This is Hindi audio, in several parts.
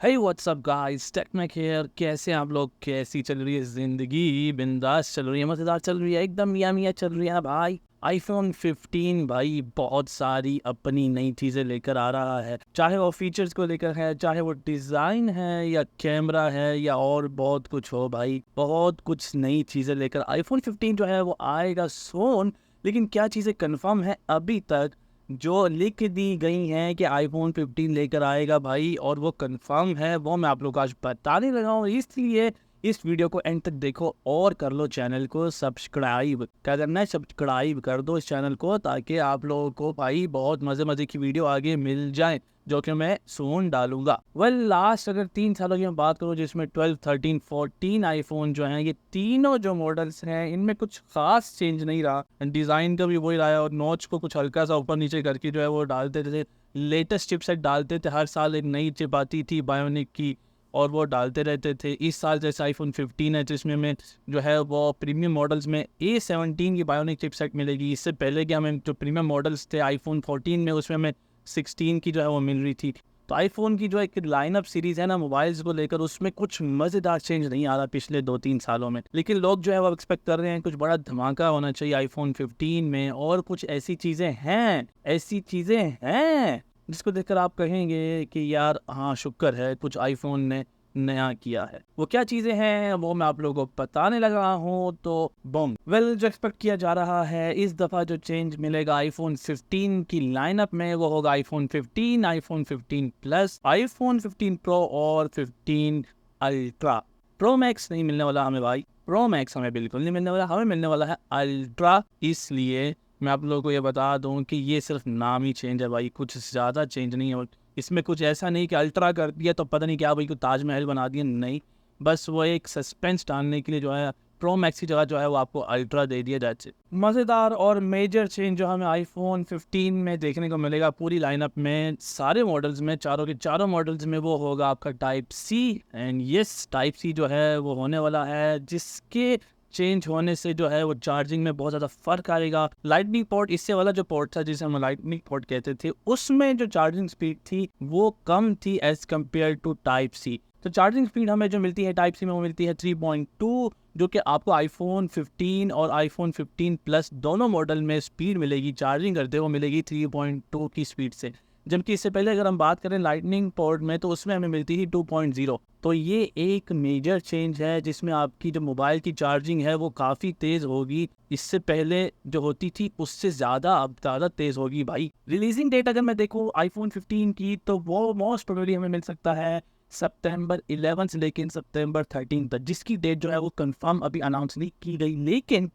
Hey what's up guys, Techmek here. कैसे हैं आप लोग? कैसी चल रही है जिंदगी? बिंदास चल रही है, मजेदार चल रही है, एकदम मियाँ मियाँ चल रही है ना भाई। आईफोन 15 भाई बहुत सारी अपनी नई चीज़ें लेकर आ रहा है, चाहे वो फीचर्स को लेकर है, चाहे वो डिज़ाइन है या कैमरा है या और बहुत कुछ हो भाई। बहुत कुछ नई चीज़ें लेकर आईफोन 15 जो है वो आएगा सोन। लेकिन क्या चीज़ें कंफर्म है अभी तक जो लिख दी गई हैं कि आईफोन 15 लेकर आएगा भाई, और वो कंफर्म है, वो मैं आप लोग को आज बताने लगा हूँ। इसलिए इस वीडियो को एंड तक देखो और कर लो चैनल को सब्सक्राइब। क्या करना है? सब्सक्राइब कर दो इस चैनल को, ताकि आप लोगों को भाई बहुत मज़े मज़े की वीडियो आगे मिल जाए जो कि मैं सोन डालूंगा। लास्ट अगर 3 सालों की मैं बात करूँ, जिसमें 12, 13, 14 आईफोन जो हैं, ये तीनों जो मॉडल्स हैं इनमें कुछ खास चेंज नहीं रहा। डिज़ाइन का भी वही रहा है, और नॉच को कुछ हल्का सा ऊपर नीचे करके जो है वो डालते थे। लेटेस्ट चिपसेट डालते थे, हर साल एक नई चिप आती थी बायोनिक की, और वो डालते रहते थे। इस साल जैसे आईफोन 15 है, जिसमें में जो है वो प्रीमियम मॉडल्स में A17 की बायोनिक चिपसेट मिलेगी। इससे पहले कि हमें जो प्रीमियम मॉडल्स थे आईफोन 14 में, उसमें हमें 16 की जो है वो मिल रही थी। तो आईफोन की जो एक लाइनअप सीरीज है ना मोबाइल्स को लेकर, उसमें कुछ मज़ेदार चेंज नहीं आ रहा पिछले 2-3 सालों में। लेकिन लोग जो है वो एक्सपेक्ट कर रहे हैं कुछ बड़ा धमाका होना चाहिए आईफोन 15 में, और कुछ ऐसी चीज़ें हैं जिसको देखकर आप कहेंगे कि यार हाँ, शुक्र है कुछ आईफोन ने नया किया है। वो क्या चीज़ें हैं वो मैं आप लोगों को बताने लगा हूँ। तो बम जो एक्सपेक्ट किया जा रहा है, इस दफ़ा जो चेंज मिलेगा आईफोन 15 की लाइनअप में, वो होगा iPhone 15, iPhone 15 plus, iPhone 15 pro और 15 अल्ट्रा। प्रो मैक्स नहीं मिलने वाला हमें भाई, प्रो मैक्स हमें बिल्कुल नहीं मिलने वाला, हमें मिलने वाला है अल्ट्रा। इसलिए मैं आप लोगों को ये बता दूं कि ये सिर्फ नाम ही चेंज है भाई, कुछ ज़्यादा चेंज नहीं है। इसमें कुछ ऐसा नहीं कि अल्ट्रा कर दिया तो पता नहीं क्या भाई को ताजमहल बना दिया, नहीं। बस वो एक सस्पेंस डालने के लिए जो है प्रो मैक्स की जगह जो है वो आपको अल्ट्रा दे दिया जाए। मज़ेदार और मेजर चेंज जो हमें आईफोन 15 में देखने को मिलेगा पूरी लाइनअप में, सारे मॉडल्स में, चारों के चारों मॉडल्स में, वो होगा आपका type C. And yes, type C जो है वो होने वाला है, जिसके चेंज होने से जो है वो चार्जिंग में बहुत ज़्यादा फ़र्क आएगा। लाइटनिंग पोर्ट, इससे वाला जो पोर्ट था जिसे हम लाइटनिंग पोर्ट कहते थे, उसमें जो चार्जिंग स्पीड थी वो कम थी as compare to type C. तो चार्जिंग स्पीड हमें जो मिलती है टाइप सी में, वो मिलती है 3.2, जो कि आपको आईफोन 15 और आईफोन 15 प्लस दोनों मॉडल में स्पीड मिलेगी, चार्जिंग करते हुए मिलेगी 3.2 की स्पीड से। जबकि इससे पहले अगर हम बात करें लाइटनिंग पोर्ट में, तो उसमें हमें मिलती थी 2.0। तो ये एक मेजर चेंज है, जिसमें आपकी जो मोबाइल की चार्जिंग है वो काफ़ी तेज़ होगी। इससे पहले जो होती थी उससे ज़्यादा अब ज़्यादा तेज़ होगी भाई। रिलीजिंग डेट अगर मैं देखूँ आईफोन 15 की, तो वो मोस्ट प्रोबेबली हमें मिल सकता है सितंबर 11 से लेकिन सितंबर 13 तक, जिसकी डेट जो है वो कंफर्म अभी अनाउंस नहीं की गई।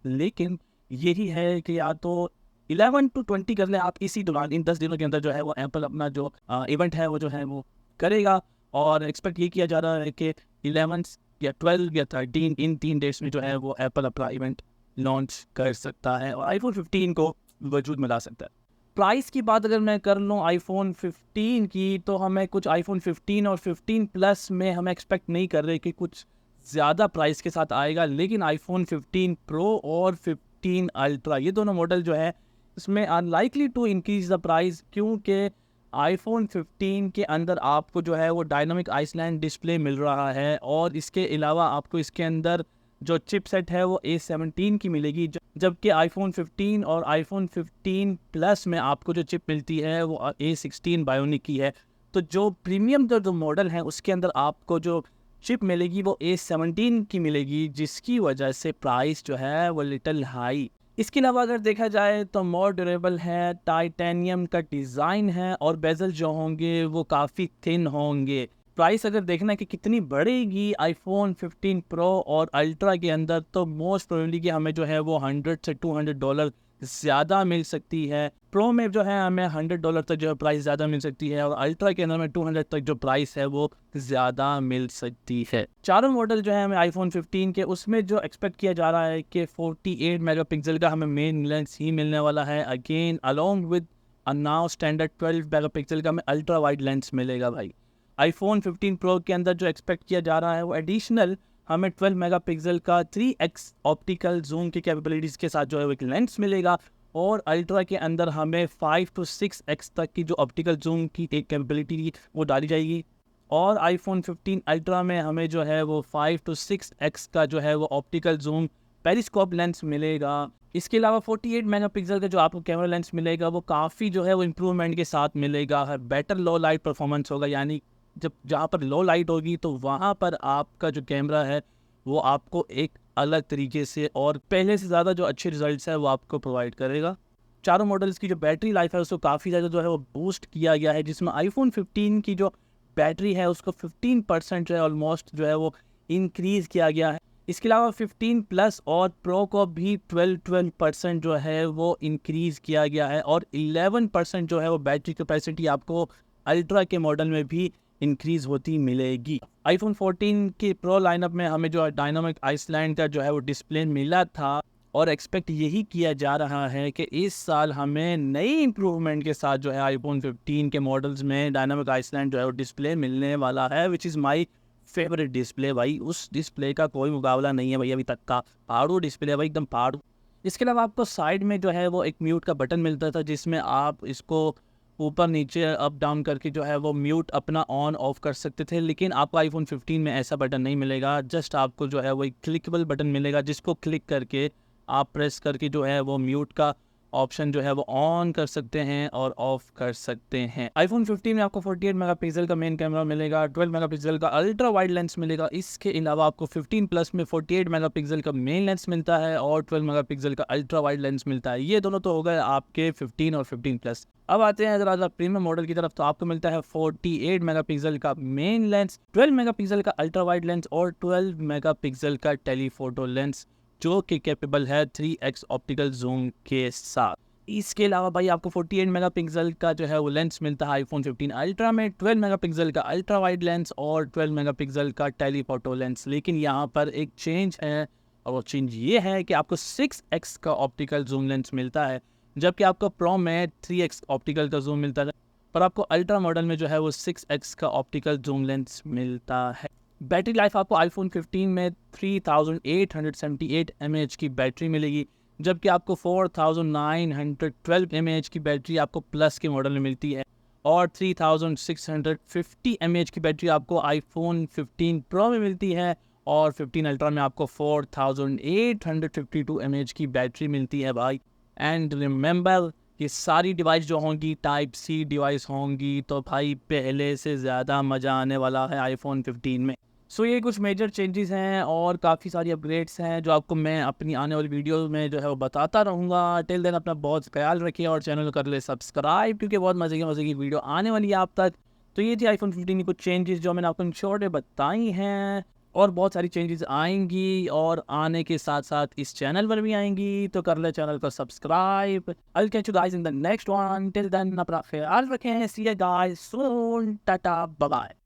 लेकिन यही है कि या तो 11 to 20 कर ले आप, इसी दौरान इन 10 दिनों के अंदर जो है वो एप्पल अपना जो इवेंट है वो जो है वो करेगा। और एक्सपेक्ट ये किया जा रहा है कि 11 या 12 या 13, इन 3 डेट्स में जो है वो एप्पल अपना इवेंट लॉन्च कर सकता है और आईफोन 15 को वजूद में ला सकता है। प्राइस की बात अगर मैं कर लूँ आईफोन 15 की, तो हमें कुछ आईफोन 15 और 15 प्लस में हम एक्सपेक्ट नहीं कर रहे कि कुछ ज़्यादा प्राइस के साथ आएगा। लेकिन आईफोन 15 प्रो और 15 अल्ट्रा, ये दोनों मॉडल जो है इसमें unlikely to increase the price, क्योंकि आईफोन 15 के अंदर आपको जो है वो डायनामिक आइसलैंड डिस्प्ले मिल रहा है, और इसके अलावा आपको इसके अंदर जो चिपसेट है वो A17 की मिलेगी। जबकि आईफोन 15 और आईफोन 15 प्लस में आपको जो चिप मिलती है वो A16 बायोनिक की है। तो जो प्रीमियम जो मॉडल है उसके अंदर आपको जो चिप मिलेगी वो A17 की मिलेगी, जिसकी वजह से प्राइस जो है वो लिटिल हाई। इसके अलावा अगर देखा जाए तो मोर ड्यूरेबल है, टाइटेनियम का डिज़ाइन है, और बेजल जो होंगे वो काफ़ी थिन होंगे। प्राइस अगर देखना है कि कितनी बढ़ेगी आईफोन 15 प्रो और अल्ट्रा के अंदर, तो मोस्ट प्रोबेबली कि हमें जो है वो $100 से $200 ज़्यादा मिल सकती है। प्रो में जो है हमें $100 तक जो है प्राइस ज़्यादा मिल सकती है, और अल्ट्रा के अंदर में 200 तक जो प्राइस है वो ज़्यादा मिल सकती है। चारों मॉडल जो है हमें आईफोन 15 के, उसमें जो एक्सपेक्ट किया जा रहा है कि 48 मेगापिक्सल का हमें मेन लेंस ही मिलने वाला है, again along with now standard 12 megapixel का हमें अल्ट्रा वाइड लेंस मिलेगा भाई। आईफोन 15 प्रो के अंदर जो एक्सपेक्ट किया जा रहा है वो एडिशनल हमें 12 मेगापिक्सल का 3x ऑप्टिकल जूम की कैपेबिलिटीज़ के साथ जो है वो एक लेंस मिलेगा, और अल्ट्रा के अंदर हमें 5 to 6x तक की जो ऑप्टिकल जूम की एक कैपेबिलिटी वो डाली जाएगी। और आईफोन 15 अल्ट्रा में हमें जो है वो 5 to 6x का जो है वो ऑप्टिकल जूम पेरिस्कोप लेंस मिलेगा। इसके अलावा 48 मेगापिक्सल का जो आपको कैमरा लेंस मिलेगा वो काफ़ी जो है वो इम्प्रूवमेंट के साथ मिलेगा। बेटर लो लाइट परफॉर्मेंस होगा, यानी जब जहाँ पर लो लाइट होगी तो वहाँ पर आपका जो कैमरा है वो आपको एक अलग तरीके से और पहले से ज़्यादा जो अच्छे रिजल्ट्स है वो आपको प्रोवाइड करेगा। चारों मॉडल्स की जो बैटरी लाइफ है उसको काफ़ी ज़्यादा जो है वो बूस्ट किया गया है, जिसमें आईफोन 15 की जो बैटरी है उसको 15% जो है ऑलमोस्ट जो है वो इंक्रीज़ किया गया है। इसके अलावा 15 प्लस और प्रो को भी 12% जो है वो इंक्रीज़ किया गया है और 11% जो है वो बैटरी कैपेसिटी आपको अल्ट्रा के मॉडल में भी इंक्रीज़ होती मिलेगी। आईफोन 14 के प्रो लाइनअप में हमें जो डायनामिक आइसलैंड का जो है वो डिस्प्ले मिला था और एक्सपेक्ट यही किया जा रहा है कि इस साल हमें नई इम्प्रूवमेंट के साथ जो है आईफोन 15 के मॉडल्स में डायनामिक आइसलैंड जो है वो डिस्प्ले मिलने वाला है, which is my favourite display. भाई उस डिस्प्ले का कोई मुकाबला नहीं है भाई अभी तक का। पहाड़ू डिस्प्ले है भाई, एकदम पहाड़ू। इसके अलावा आपको साइड में जो है वो एक म्यूट का बटन मिलता था, जिसमें आप इसको ऊपर नीचे अप डाउन करके जो है वो म्यूट अपना ऑन ऑफ कर सकते थे, लेकिन आपको आईफोन 15 में ऐसा बटन नहीं मिलेगा। जस्ट आपको जो है वो एक क्लिकेबल बटन मिलेगा, जिसको क्लिक करके आप प्रेस करके जो है वो म्यूट का ऑप्शन जो है वो ऑन कर सकते हैं और ऑफ कर सकते हैं। आईफोन 15 में आपको 48 मेगापिक्सल का मेन कैमरा मिलेगा, 12 मेगापिक्सल का अल्ट्रा वाइड लेंस मिलेगा। इसके अलावा आपको 15 प्लस में 48 मेगापिक्सल का मेन लेंस मिलता है और 12 मेगापिक्सल का अल्ट्रा वाइड लेंस मिलता है। ये दोनों तो हो गए आपके 15 और 15 प्लस। अब आते हैं अगर प्रीमियम मॉडल की तरफ, तो आपको मिलता है 48 मेगापिक्सल का मेन लेंस, 12 मेगापिक्सल का अल्ट्रा वाइड लेंस और 12 मेगापिक्सल का टेलीफोटो लेंस, जो कि कैपेबल है 3x ऑप्टिकल जूम के साथ। इसके अलावा भाई आपको 48 मेगापिक्सल का जो है वो लेंस मिलता है आईफोन 15 अल्ट्रा में, 12 मेगापिक्सल का अल्ट्रा वाइड लेंस और 12 मेगापिक्सल का टेलीफोटो लेंस। लेकिन यहाँ पर एक चेंज है और वो चेंज ये है कि आपको 6x का ऑप्टिकल जूम लेंस मिलता है, जबकि आपको प्रो में 3x ऑप्टिकल का जूम मिलता है, पर आपको अल्ट्रा मॉडल में जो है वो 6x का ऑप्टिकल जूम लेंस मिलता है। बैटरी लाइफ आपको आईफोन 15 में 3878 mAh की बैटरी मिलेगी, जबकि आपको 4912 mAh की बैटरी आपको प्लस के मॉडल में मिलती है और 3650 mAh की बैटरी आपको आईफोन 15 प्रो में मिलती है और 15 अल्ट्रा में आपको 4852 mAh की बैटरी मिलती है भाई। एंड रिमेंबर ये सारी डिवाइस जो होंगी टाइप सी डिवाइस होंगी, तो भाई पहले से ज़्यादा मज़ा आने वाला है आईफोन 15 में। सो ये कुछ मेजर चेंजेस हैं और काफ़ी सारी अपग्रेड्स हैं जो आपको मैं अपनी आने वाली वीडियो में जो है वो बताता रहूँगा। टिल देन अपना बहुत ख्याल रखिए और चैनल को कर ले सब्सक्राइब, क्योंकि बहुत मज़े की वीडियो आने वाली है आप तक। तो ये थी आईफोन 15 की कुछ चेंजेस जो मैंने आपको शॉर्ट में बताई हैं, और बहुत सारी चेंजेस आएंगी और आने के साथ साथ इस चैनल पर भी आएंगी, तो कर ले चैनल को subscribe. I will catch you guys in the next one. Till then अपना ख्याल रखें। See you guys soon. Tata bye bye.